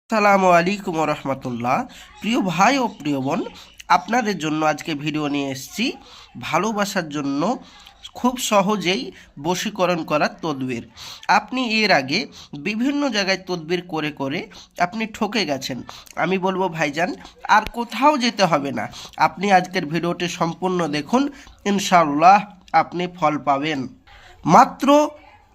আসসালামু আলাইকুম রহমতুল্লাহ। প্রিয় ভাই ও প্রিয় বোন, আপনাদের জন্য আজকে ভিডিও নিয়ে এসেছি ভালোবাসার জন্য খুব সহজেই বশীকরণ করার তদবির। আপনি এর আগে বিভিন্ন জায়গায় তদবির করে করে আপনি ঠকে গেছেন। আমি বলবো ভাইজান, আর কোথাও যেতে হবে না। আপনি আজকের ভিডিওটি সম্পূর্ণ দেখুন, ইনশাআল্লাহ আপনি ফল পাবেন। মাত্র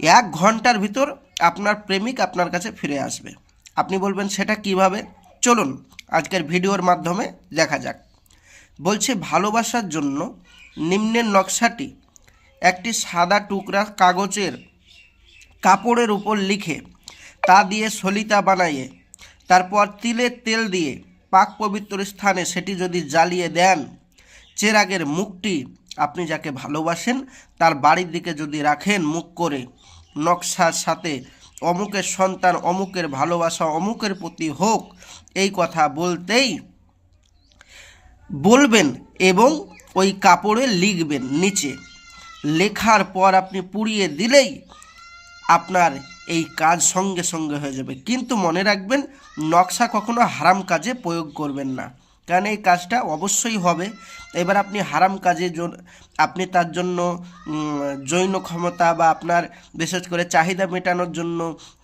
1 ঘন্টার ভিতর আপনার প্রেমিক আপনার কাছে ফিরে আসবে। আপনি বলবেন সেটা কিভাবে? চলুন আজকের ভিডিওর মাধ্যমে দেখা যাক। বলছে ভালোবাসার জন্য নিম্নের নকশাটি একটি সাদা টুকরা কাগজের কাপড়ের উপর লিখে তা দিয়ে সলিতা বানাইয়ে তারপর তিলের তেল দিয়ে পাক পবিত্র স্থানে সেটি যদি জ্বালিয়ে দেন, চেরাগের মুখটি আপনি যাকে ভালোবাসেন তার বাড়ির দিকে যদি রাখেন, মুখ করে নকশার সাথে অমুকের সন্তান অমুকের ভালোবাসা অমুকের প্রতি হোক, এই কথা বলবেন এবং ওই কাপড়ে লিখবেন। নিচে লেখার পর আপনি পুড়িয়ে দিলেই আপনার এই কাজ সঙ্গে সঙ্গে হয়ে যাবে। কিন্তু মনে রাখবেন, নকশা কখনো হারাম কাজে প্রয়োগ করবেন না, কারণ এই কাজটা অবশ্যই হবে। এবার আপনি হারাম কাজে আপনি তার জন্য যৌন ক্ষমতা বা আপনার বিশেষ করে চাহিদা মেটানোর জন্য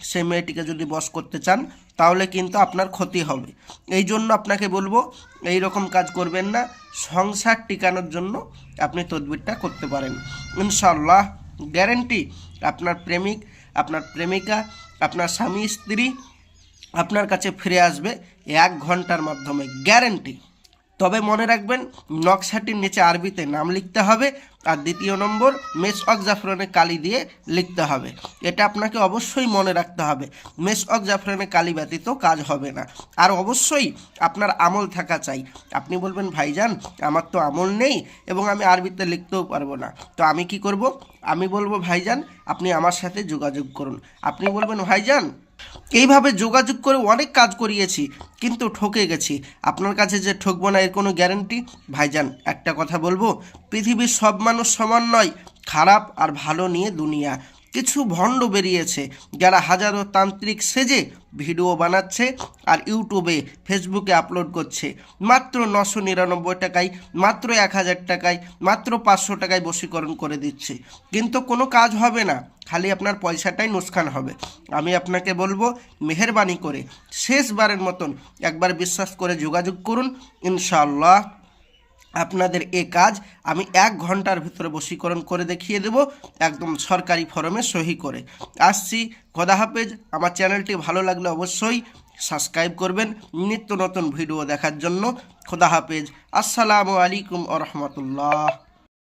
সে মেয়েটিকে যদি বশ করতে চান, তাহলে কিন্তু আপনার ক্ষতি হবে। এই জন্য আপনাকে বলবো এই রকম কাজ করবেন না। সংসার টিকানোর জন্য আপনি তদবিরটা করতে পারেন। ইনশাআল্লাহ গ্যারেন্টি আপনার প্রেমিক, আপনার প্রেমিকা, আপনার স্বামী স্ত্রী আপনার কাছে ফিরে আসবে 1 ঘন্টার মাধ্যমে, গ্যারেন্টি। তবে মনে রাখবেন, নকশাটির নিচে আরবিতে নাম লিখতে হবে, আর দ্বিতীয় নম্বর মেসওয়াক জাফরানে কালি দিয়ে লিখতে হবে। এটা আপনাকে অবশ্যই মনে রাখতে হবে। মেসওয়াক জাফরানে কালি ব্যতীত কাজ হবে না। আর অবশ্যই আপনার আমল থাকা চাই। আপনি বলবেন ভাইজান আমার তো আমল নেই এবং আমি আরবিতে লিখতেও পারবো না, তো আমি কি করব? আমি বলবো ভাইজান আপনি আমার সাথে যোগাযোগ করুন। আপনি বলবেন ভাইজান এইভাবে যোগাযোগ করে অনেক কাজ করিয়েছি কিন্তু ঠকে গেছি, আপনার কাছে যে ঠকবো না এর কোনো গ্যারেন্টি? ভাইজান একটা কথা বলবো, পৃথিবীর সব মানুষ সমান নয়। খারাপ আর ভালো নিয়ে দুনিয়া। কিছু ভণ্ড বেরিয়েছে যারা হাজারো তান্ত্রিক সেজে ভিডিও বানাচ্ছে আর ইউটিউবে ফেসবুকে আপলোড করছে। মাত্র 999 টাকায়, মাত্র 1000 টাকায়, মাত্র 500 টাকায় বশীকরণ করে দিচ্ছে, কিন্তু কোনো কাজ হবে না, খালি আপনার পয়সাটাই নুকসান হবে। আমি আপনাকে বলবো মেহেরবানি করে শেষবারের মতন একবার বিশ্বাস করে যোগাযোগ করুন। ইনশাআল্লাহ আপনাদের এ কাজ আমি 1 ঘন্টার ভিতরে বশীকরণ করে দেখিয়ে দেব, একদম সরকারি ফরমে সহি করে। আসছি, খোদা হাফেজ। আমার চ্যানেলটি ভালো লাগলে অবশ্যই সাবস্ক্রাইব করবেন নিত্য নতুন ভিডিও দেখার জন্য। খোদা হাফেজ। আসসালামু আলাইকুম ওয়া রাহমাতুল্লাহ।